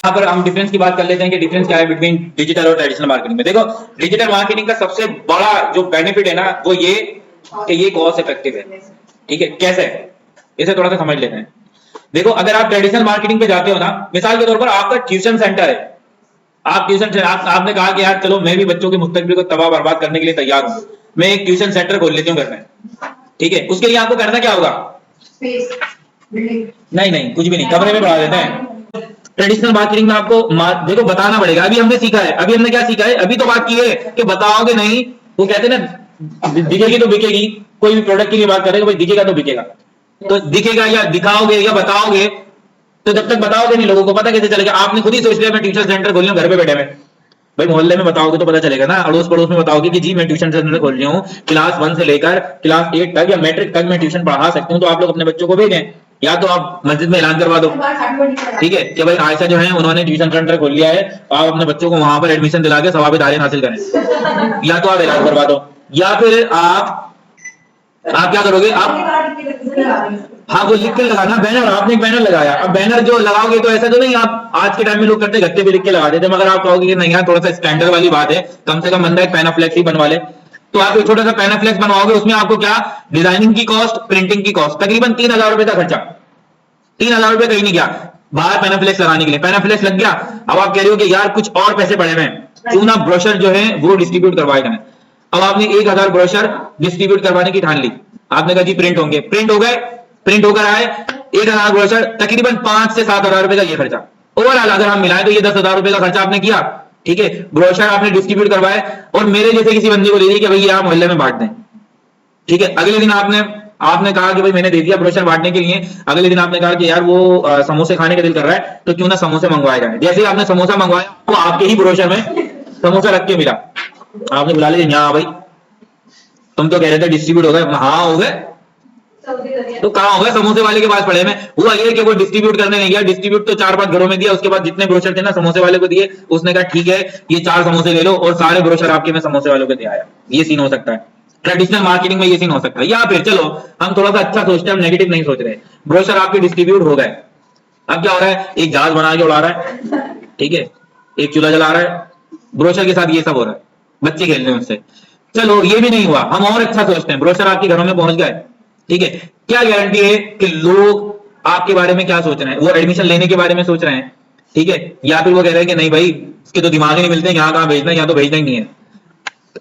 यहाँ पर हम डिफरेंस की बात कर लेते हैं कि डिफरेंस क्या है बिटवीन डिजिटल और ट्रेडिशनल मार्केटिंग में। देखो, डिजिटल मार्केटिंग का सबसे बड़ा जो बेनिफिट है ना, वो ये कि ये कॉस्ट इफेक्टिव है। ठीक है, कैसे? इसे थोड़ा सा समझ लेते हैं। देखो, अगर आप ट्रेडिशनल मार्केटिंग पे जाते हो ना, मिसाल के तौर पर आपका ट्यूशन सेंटर है, आप ट्यूशन आपने कहा कि यार चलो मैं भी बच्चों के मुस्तकबिल को तबाह बर्बाद करने के लिए तैयार हूं, मैं एक ट्यूशन सेंटर खोल लेती हूँ घर में। ठीक है, उसके लिए आपको करना क्या होगा? नहीं नहीं, कुछ भी नहीं, कमरे में बढ़ा देते हैं। ट्रेडिशनल मार्केटिंग में आपको देखो बताना पड़ेगा। अभी हमने सीखा है, अभी हमने क्या सीखा है? अभी तो बात की है कि बताओगे नहीं, वो कहते हैं ना, दिखेगी तो बिकेगी। कोई भी प्रोडक्ट की भी बात करेगा, भाई दिखेगा तो बिकेगा। तो दिखेगा या दिखाओगे या बताओगे, तो जब तक बताओगे नहीं लोगों को पता कैसे चलेगा? आपने खुद ही सोच लिया मैं ट्यूशन सेंटर खोल रही हूँ घर पे बैठे में, भाई मोहल्ले में बताओगे तो पता चलेगा ना, अड़ोस पड़ोस में बताओगे कि जी मैं ट्यूशन सेंटर खोल रही हूँ, क्लास 1 से लेकर क्लास 8 तक या मैट्रिक तक मैं ट्यूशन पढ़ा सकती हूँ, तो आप लोग अपने बच्चों को भेजें। या तो आप मस्जिद में ऐलान करवा दो, ठीक है, कि भाई आयशा जो है उन्होंने ट्यूशन सेंटर खोल लिया है, आप अपने बच्चों को वहां पर एडमिशन दिला के सवाब तालीम हासिल करें। या तो आप ऐलान करवा दो, या फिर आप क्या करोगे? आप हाँ, वो लिख के लगाना बैनर। आपने एक बैनर लगाया, अब बैनर जो लगाओगे तो ऐसा तो नहीं, आप आज के टाइम में लोग करते गत्ते भी लिख के लगा देते, मगर आप कहोगे कि नहीं यार थोड़ा सा स्टैंडर्ड वाली बात है, कम से कम बंदा एक पैनाफ्लेक्स ही बनवा ले, तो आप एक छोटा सा पैनाफ्लेक्स बनवाओगे। उसमें आपको क्या, डिजाइनिंग की कॉस्ट, प्रिंटिंग की कॉस्ट, तकरीबन 3,000 रुपए का खर्चा। 3,000 रुपए कहीं नहीं गया बाहर पैनाफ्लेक्स लगाने के लिए। पैनाफ्लेक्स लग गया, अब आप कह रहे हो कि यार कुछ और पैसे पड़े हुए हैं, क्यों ना ब्रोशर जो है वो डिस्ट्रीब्यूट करवाए जाए। अब आपने 1,000 ब्रोशर डिस्ट्रीब्यूट करवाने की ठान ली। आपने कहा जी प्रिंट होंगे, प्रिंट हो गए, प्रिंट होकर आए 1,000 ब्रोशर, तकरीबन 5 से 7,000 रुपए का ये खर्चा। ओवरऑल अगर हम मिलाएं तो ये 10,000 रुपए का खर्चा आपने किया। ठीक है, ब्रोशर आपने डिस्ट्रीब्यूट करवाए और मेरे जैसे किसी बंदे को दे दिया कि भाई आप मोहल्ले में बांट दें। ठीक है, अगले दिन आपने कहा कि भाई मैंने दे दिया ब्रोशर बांटने के लिए। अगले दिन आपने कहा कि यार वो समोसे खाने का दिल कर रहा है, तो क्यों ना समोसे मंगवाए जाए। जैसे ही आपने समोसा मंगवाया, वो आपके ही ब्रोशर में समोसा रख के मिला। आपने बुला लिया, यहाँ भाई तुम तो कह रहे थे डिस्ट्रीब्यूट हो गए। हाँ हो गए, तो कहाँ हो गए? समोसे वाले के पास पड़े में। हुआ ये कि वो डिस्ट्रीब्यूट करने नहीं गया, डिस्ट्रीब्यूट तो 4-5 घरों में दिया, उसके बाद जितने ब्रोशर थे ना समोसे वाले को दिए। उसने कहा ठीक है ये 4 समोसे ले लो, और सारे ब्रोशर आपके में समोसे वालों को दे आया। ये सीन हो सकता है ट्रेडिशनल मार्केटिंग में, ये सीन हो सकता है। या फिर चलो हम थोड़ा सा अच्छा सोचते हैं, हम नेगेटिव नहीं सोच रहे, ब्रोशर आपके डिस्ट्रीब्यूट हो गए। अब क्या हो रहा है? एक जहाज बना के उड़ा रहा है, ठीक है, एक चूल्हा जला रहा है, ब्रोशर के साथ ये सब हो रहा है, बच्चे खेल रहे हैं उससे। चलो ये भी नहीं हुआ, हम और अच्छा सोचते हैं, ब्रोशर आपके घरों में पहुंच गए। ठीक है, क्या गारंटी है कि लोग आपके बारे में क्या सोच रहे हैं? वो एडमिशन लेने के बारे में सोच रहे हैं, ठीक है, या फिर वो कह रहे हैं कि नहीं भाई इसके तो दिमाग ही नहीं मिलते, यहाँ कहाँ भेजना है, यहाँ तो भेजना ही नहीं है।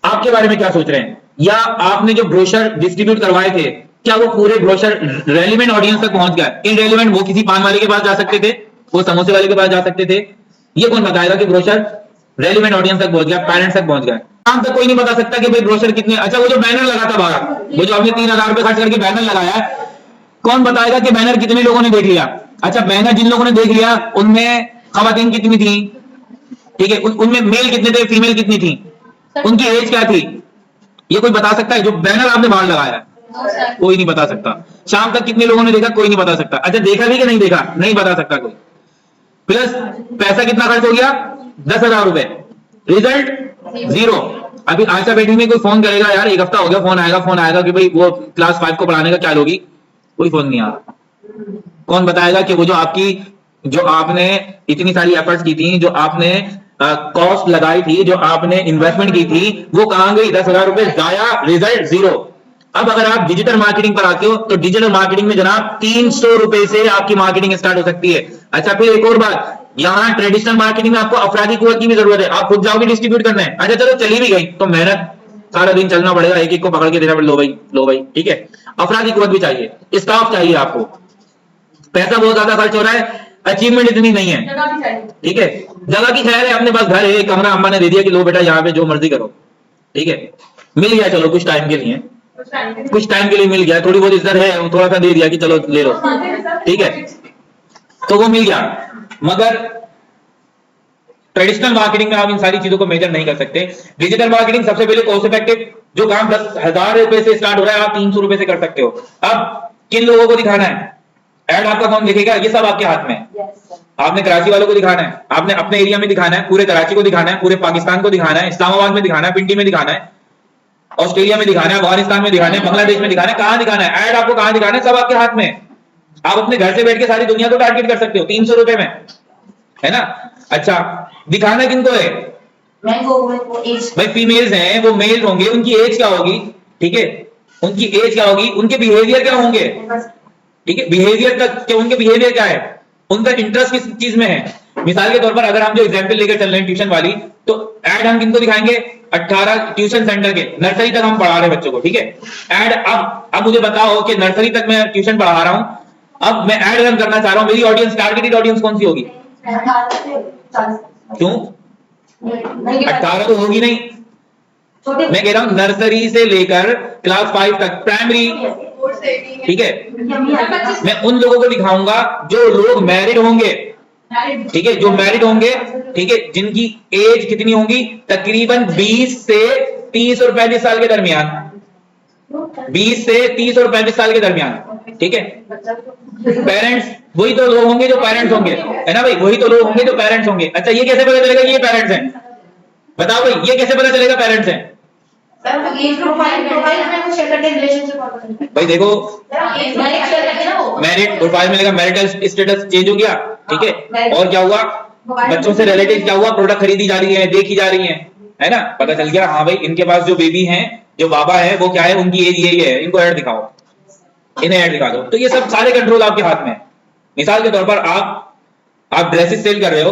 आपके बारे में क्या सोच रहे हैं? या आपने जो ब्रोशर डिस्ट्रीब्यूट करवाए थे, क्या वो पूरे ब्रोशर रेलिवेंट ऑडियंस तक पहुंच गया? इनरेलिवेंट, वो किसी पान वाले के पास जा सकते थे, वो समोसे वाले के पास जा सकते थे। ये कौन बताएगा कि ब्रोशर रेलिवेंट ऑडियंस तक पहुंच गया, पेरेंट्स तक पहुंच गया? शाम तक कोई नहीं बता सकता कि भाई ब्रोशर कितने। अच्छा, वो जो बैनर लगा था बाहर, वो जो आपने 3,000 रुपए खर्च करके बैनर लगाया है, कौन बताएगा कि बैनर कितने लोगों ने देख लिया? अच्छा, बैनर जिन लोगों ने देख लिया उनमें खवातीन कितनी थी? ठीक है, उनमें मेल कितने थे, फीमेल कितनी थी, उनकी एज क्या थी? ये कोई बता सकता है? जो बैनर आपने बाहर लगाया है कोई नहीं बता सकता। शाम तक कितने लोगों ने देखा, कोई नहीं बता सकता। अच्छा, देखा भी कि नहीं देखा, नहीं बता सकता कोई। प्लस पैसा कितना खर्च हो गया? 10,000 रुपए, रिजल्ट जीरो। अभी आयशा बैठी में कोई फोन करेगा, यार एक हफ्ता हो गया, फोन आएगा कि भाई वो क्लास 5 को पढ़ाने का क्या लोगी, कोई फोन नहीं आया। कौन बताएगा कि वो जो आपने इतनी सारी एफर्ट्स की थी, जो आपने कॉस्ट लगाई थी, जो आपने इन्वेस्टमेंट की थी, वो कहां गई? 10,000 रुपए जाया, रिजल्ट जीरो। अब अगर आप डिजिटल मार्केटिंग पर आते हो, तो डिजिटल मार्केटिंग में जनाब 300 रुपए से आपकी मार्केटिंग स्टार्ट हो सकती है। अच्छा, फिर एक और बात, यहाँ ट्रेडिशनल मार्केटिंग में आपको अफराधी कुव्वत की भी जरूरत है, आप खुद जाओगे डिस्ट्रीब्यूट करने। अच्छा चलो चली भी गई तो मेहनत, सारा दिन चलना पड़ेगा, एक एक को पकड़ के देना पड़ेगा, लो भाई, ठीक है। अफराधी कुव्वत भी चाहिए, स्टाफ चाहिए आपको, पैसा बहुत ज्यादा खर्च हो रहा है, अचीवमेंट इतनी नहीं है, ठीक है। जगह की खैर है, अपने पास घर है, कमरा अम्मा ने दे दिया कि लो बेटा यहाँ पे जो मर्जी करो, ठीक है, मिल गया, चलो कुछ टाइम के लिए, कुछ टाइम के लिए मिल गया, थोड़ी बहुत इज्जत है, थोड़ा सा दे दिया कि चलो ले लो, ठीक है, तो वो मिल गया। मगर ट्रेडिशनल मार्केटिंग में आप इन सारी चीजों को मेजर नहीं कर सकते। डिजिटल मार्केटिंग सबसे पहले कॉस्ट इफेक्टिव, जो काम 10,000 रुपए से स्टार्ट हो रहा है आप 300 रुपए से कर सकते हो। अब किन लोगों को दिखाना है, एड आपका कौन देखेगा, ये सब आपके हाथ में है। आपने कराची वालों को दिखाना है, आपने अपने एरिया में दिखाना है, पूरे कराची को दिखाना है, पूरे पाकिस्तान को दिखाना है, इस्लामाबाद में दिखाना है, पिंडी में दिखाना है, ऑस्ट्रेलिया में दिखाना है, अफगानिस्तान में दिखाना है, बांग्लादेश में दिखाना है, कहां दिखाना है, एड आपको कहां दिखाना है, सब आपके हाथ में। आप अपने घर से बैठ के सारी दुनिया को टारगेट कर सकते हो 300 रुपए में। है ना। अच्छा, दिखाना किनको है भाई, फीमेल्स हैं, वो मेल होंगे, उनकी एज क्या होगी, ठीक है, उनकी एज क्या होगी, उनके बिहेवियर क्या होंगे, ठीक है, बिहेवियर का क्या, उनके बिहेवियर क्या है, उनका इंटरेस्ट किस चीज में है। मिसाल के तौर पर अगर हम जो एग्जांपल लेकर चल रहे हैं ट्यूशन वाली, तो ऐड हम किनको दिखाएंगे, 18 ट्यूशन सेंटर के, नर्सरी तक हम पढ़ा रहे हैं बच्चों को, ठीक है। ऐड, अब मुझे बताओ कि नर्सरी तक मैं ट्यूशन पढ़ा रहा हूं, अब मैं ऐड रन करना चाह रहा हूं, मेरी ऑडियंस, टारगेटेड ऑडियंस कौन सी होगी, क्यों, 18 तो होगी नहीं, मैं कह रहा हूं नर्सरी से लेकर क्लास 5 तक, प्राइमरी, ठीक है। मैं उन लोगों को दिखाऊंगा जो लोग मैरिड होंगे, ठीक है, जो मैरिड होंगे, ठीक है, जिनकी एज कितनी होगी, तकरीबन 20 से 30 और 35 साल के दरमियान, 20 से 30 और 35 साल के दरमियान, ठीक है। पेरेंट्स वही तो लोग होंगे जो पेरेंट्स होंगे, है ना भाई, वही तो लोग होंगे जो पेरेंट्स होंगे। अच्छा, ये कैसे पता चलेगा कि ये पेरेंट्स हैं, बताओ भाई, ये कैसे पता चलेगा पेरेंट्स हैं, भाई देखो, मैरिड प्रोफाइल में लगा, मैरिटल स्टेटस चेंज हो गया, ठीक है, और क्या हुआ, बच्चों से रिलेटेड क्या हुआ, प्रोडक्ट खरीदी जा रही है, देखी जा रही है ना, पता चल गया, हाँ भाई इनके पास जो बेबी हैं, जो बाबा है, वो क्या है, उनकी एज यही है, इनको ऐड दिखाओ, इन्हें ऐड दिखा दो। तो ये सब सारे कंट्रोल आपके हाथ में है। मिसाल के तौर पर आप ड्रेसेस सेल कर रहे हो,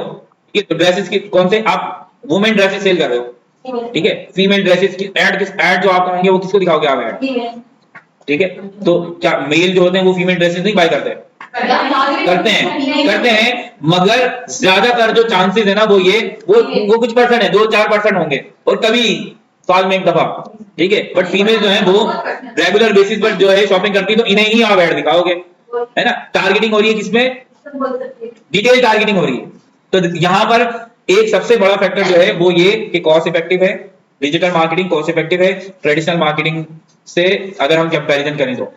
ये ड्रेसेस की कौन से, आप वुमेन ड्रेसेस सेल कर रहे हो, ठीक है, फीमेल ड्रेसेस की ऐड जो आप करेंगे वो किसको दिखाओगे आप ऐड, ठीक है। तो क्या मेल जो होते हैं वो फीमेल ड्रेसेस नहीं बाय करते, करते हैं, मगर ज्यादातर जो चांसेस है ना, वो कुछ परसेंट है, 2-4% होंगे, और कभी साल में एक दफा, ठीक है। बट फीमेल जो है वो रेगुलर बेसिस पर जो है शॉपिंग करती है, तो इन्हें ही आप ऐड दिखाओगे, है ना। टारगेटिंग हो रही है किसमें, डिटेल टारगेटिंग हो रही है। तो यहां पर एक सबसे बड़ा फैक्टर जो है वो ये कि कॉस्ट इफेक्टिव है, डिजिटल मार्केटिंग कॉस्ट इफेक्टिव है ट्रेडिशनल मार्केटिंग से, अगर हम कंपैरिजन करें तो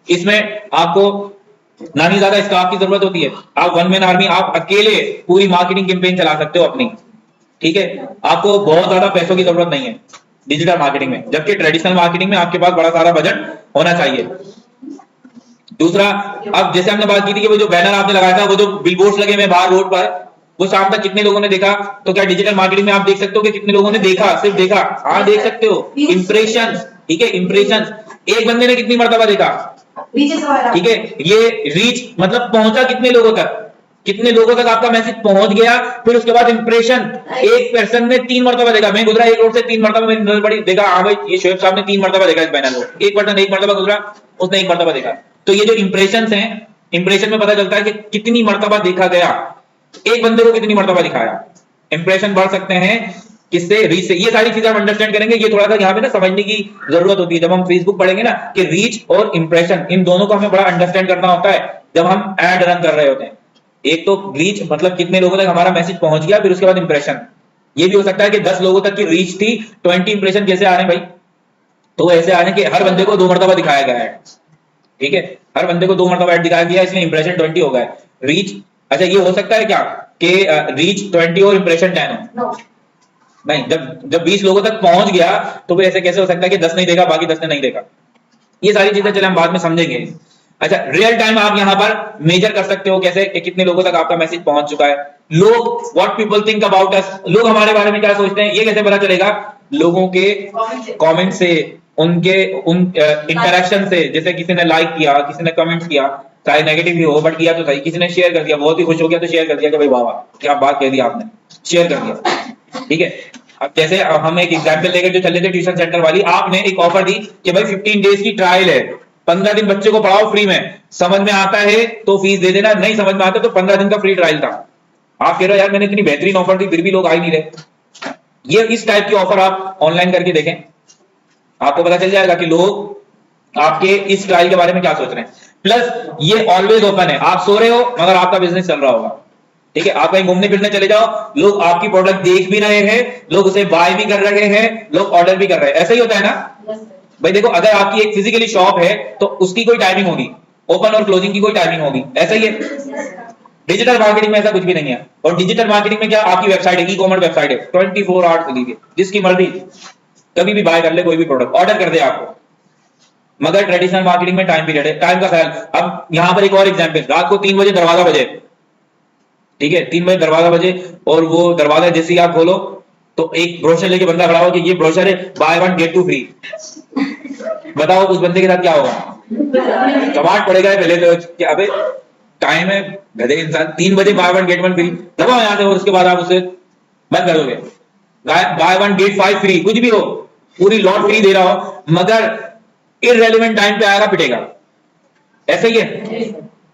इसमें आपको ना ही ज्यादा स्टाफ की जरूरत होती है, आप वन मैन आर्मी, आप अकेले पूरी मार्केटिंग कैंपेन चला सकते हो अपनी, ठीक है, आपको बहुत ज्यादा पैसों की जरूरत नहीं है डिजिटल मार्केटिंग में, जबकि ट्रेडिशनल मार्केटिंग में आपके पास बड़ा सारा बजट होना चाहिए। दूसरा, अब जैसे हमने बात की थी कि वो जो बैनर आपने लगाया था, वो जो बिलबोर्ड्स लगे हुए बाहर रोड पर, वो शाम तक कितने लोगों ने देखा, तो क्या डिजिटल मार्केटिंग में आप देख सकते हो कि कितने लोगों ने देखा, सिर्फ देखा, हाँ देख सकते हो, इंप्रेशन, ठीक है, इंप्रेशन, एक बंदे ने कितनी मर्तबा देखा, ठीक है, ये रीच मतलब पहुंचा कितने लोगों तक, कितने लोगों तक आपका मैसेज पहुंच गया, फिर उसके बाद इंप्रेशन, एक पर्सन ने 3 मर्तबा देखा, मैं गुजरा एक रोड से 3 मर्तबा, मैंने नजर पड़ी, देखा हाँ भाई ये शोएब साहब ने 3 मर्तबा देखा इस बैनर को, एक पर्सन एक मर्तबा गुजरा, उसने 1 मर्तबा देखा। तो ये जो इंप्रेशंस हैं, इंप्रेशन में पता चलता है कि कितनी मर्तबा देखा गया, एक बंदे को कितनी मर्तबा दिखाया, इंप्रेशन बढ़ सकते हैं किससे, रीच से। ये सारी चीजें हम अंडरस्टैंड करेंगे, ये थोड़ा सा यहाँ पे ना समझने की जरूरत होती है, जब हम फेसबुक पढ़ेंगे ना कि रीच और इंप्रेशन, इन दोनों को हमें बड़ा अंडरस्टैंड करना होता है जब हम ऐड रन कर रहे होते हैं। एक तो रीच मतलब कितने लोगों तक हमारा मैसेज पहुंच गया, फिर उसके बाद इंप्रेशन, ये भी हो सकता है कि 10 लोगों तक की रीच थी, 20 इंप्रेशन कैसे आ रहे हैं भाई, तो ऐसे आ रहे हैं कि हर बंदे को 2 मर्तबा दिखाया गया है, ठीक है, हर बंदे को 2 मर्तबा ऐड दिखाया गया, इसलिए इंप्रेशन 20 हो गया रीच। अच्छा, ये हो सकता है क्या कि रीच 20 और इंप्रेशन 10 हो, नहीं, जब 20 लोगों तक पहुंच गया तो फिर ऐसे कैसे हो सकता है कि 10 नहीं देखा, बाकी 10 ने नहीं देखा। ये सारी चीजें चले हम बाद में समझेंगे। अच्छा, रियल टाइम आप यहां पर मेजर कर सकते हो कैसे कि कितने लोगों तक आपका मैसेज पहुंच चुका है। लोग, what people think about us, लोग हमारे बारे में क्या सोचते हैं, ये कैसे पता चलेगा, लोगों के कमेंट से, उनके उन इंटरेक्शन से, जैसे किसी ने लाइक किया, किसी ने कमेंट किया, चाहे नेगेटिव भी हो बट किया तो सही, किसी ने शेयर कर दिया, बहुत ही खुश हो गया तो शेयर कर दिया कि भाई वाह वाह क्या बात कह दी आपने, शेयर कर दिया, ठीक है। अब जैसे हम एक एग्जांपल लेकर जो चले थे ट्यूशन सेंटर वाली, आपने एक ऑफर दी कि भाई 15 डेज की ट्रायल है, 15 दिन बच्चे को पढ़ाओ फ्री में, समझ में आता है तो फीस दे देना, नहीं समझ में आता तो 15 दिन का फ्री ट्रायल था। आप कह रहे हो यार मैंने इतनी बेहतरीन ऑफर दी फिर भी लोग आ ही नहीं रहे, ये इस टाइप की ऑफर आप ऑनलाइन करके देखें, आपको पता चल जाएगा कि लोग आपके इस ट्रायल के बारे में क्या सोच रहे हैं। प्लस ये ऑलवेज ओपन है, आप सो रहे हो मगर आपका बिजनेस चल रहा होगा, ठीक है, आप कहीं घूमने फिरने चले जाओ, लोग आपकी प्रोडक्ट देख भी रहे हैं, लोग उसे बाय भी कर रहे हैं, लोग ऑर्डर भी कर रहे हैं, ऐसा ही होता है ना भाई। देखो, अगर आपकी एक फिजिकली शॉप है तो उसकी कोई टाइमिंग होगी, ओपन और क्लोजिंग की कोई टाइमिंग होगी, ऐसा ही है। डिजिटल मार्केटिंग में ऐसा कुछ भी नहीं है, और डिजिटल मार्केटिंग में क्या, आपकी वेबसाइट है, ई कॉमर्स वेबसाइट है, 24 आवर्स खुली है, जिसकी मर्जी कभी भी बाय कर ले, कोई भी प्रोडक्ट ऑर्डर कर दे आपको। मगर ट्रेडिशनल मार्केटिंग में टाइम पीरियड है, टाइम का ख्याल। अब यहां पर एक और एग्जांपल, रात को 3 बजे दरवाजा बजे, ठीक है, 3 बजे दरवाजा बजे और वो दरवाजा जैसे ही आप खोलो तो एक ब्रोशर लेके बंदा खड़ा हो कि ये ब्रोशर है, बाय 1 गेट 2 फ्री। बताओ उस बंदे के साथ क्या होगा? कमांड पड़ेगा पहले तो कि अबे टाइम है गधे इंसान, 3 बजे बाय 1 गेट 1 फ्री, दबाओ यहाँ से, और उसके बाद आप उसे बंद कर दोगे। बाय 1 गेट 5 फ्री, कुछ भी हो, पूरी लॉट फ्री दे रहा हो, मगर इररेलेवेंट टाइम पे आएगा पिटेगा। ऐसे ही है,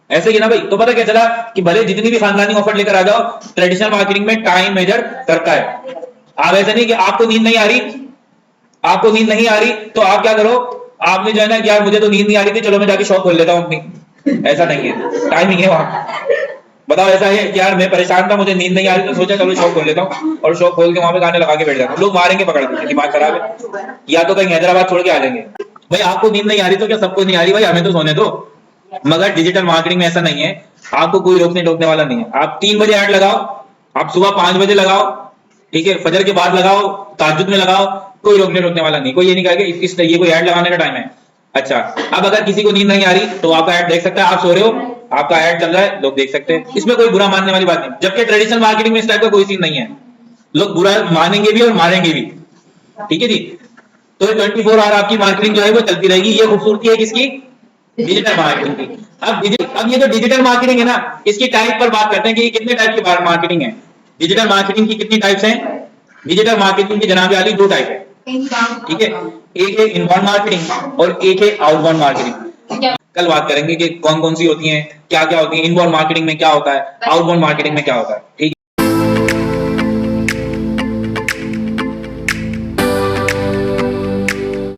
ऐसे ही है ना भाई। तो पता क्या चला कि भले जितनी भी खानदानी ऑफर लेकर आ जाओ, ट्रेडिशनल मार्केटिंग में टाइम मेजर करता है। आप ऐसा नहीं कि आपको नींद नहीं आ रही, आपको नींद नहीं आ रही तो आप क्या करो, आपने जो है ना कि यार मुझे तो नींद नहीं आ रही थी, चलो मैं जाके शॉप खोल लेता हूँ अपनी। ऐसा नहीं है, टाइमिंग है वहां। बताओ ऐसा है कि यार मैं परेशान था, मुझे नींद नहीं आ रही तो सोचा चलो शॉप खोल लेता हूँ, और शॉप खोल के वहां पे गाने लगा के बैठ जाता हूँ। लोग मारेंगे पकड़ के, दिमाग खराब है, या तो कहीं हैदराबाद छोड़ के आ जाएंगे। भाई आपको नींद नहीं आ रही तो क्या सबको नहीं आ रही? भाई हमें तो सोने दो। मगर डिजिटल मार्केटिंग में ऐसा नहीं है, आपको कोई रोकने टोकने वाला नहीं है। आप 3 बजे ऐड लगाओ, आप सुबह 5 बजे लगाओ, ठीक है, फजर के बाद लगाओ, ताज्जुद में लगाओ, कोई रोकने टोकने वाला नहीं। कोई ये नहीं कहेगा इस ये कोई ऐड लगाने का टाइम है। अच्छा, अब अगर किसी को नींद नहीं आ रही तो आपका ऐड देख सकता है, आप सो रहे हो, आपका ऐड चल रहा है, लोग देख सकते हैं, इसमें कोई बुरा मानने वाली बात नहीं। जबकि ट्रेडिशनल मार्केटिंग में इस टाइप का कोई सीन नहीं है, लोग बुरा मानेंगे भी और मारेंगे भी। ठीक है जी। तो 24 आवर आपकी मार्केटिंग जो है वो चलती रहेगी। ये खूबसूरती है किसकी? डिजिटल मार्केटिंग की। अब ये जो डिजिटल मार्केटिंग है ना, इसकी टाइप पर बात करते हैं कि कितने टाइप की मार्केटिंग है। डिजिटल मार्केटिंग की कितनी टाइप्स हैं? डिजिटल मार्केटिंग की जनाब आली 2 टाइप है, ठीक है। एक है इनबाउंड मार्केटिंग और एक है आउटबाउंड मार्केटिंग। कल बात करेंगे कि कौन कौन सी होती हैं, क्या क्या होती है, इनबाउंड मार्केटिंग में क्या होता है, आउटबाउंड मार्केटिंग में क्या होता है, ठीक है।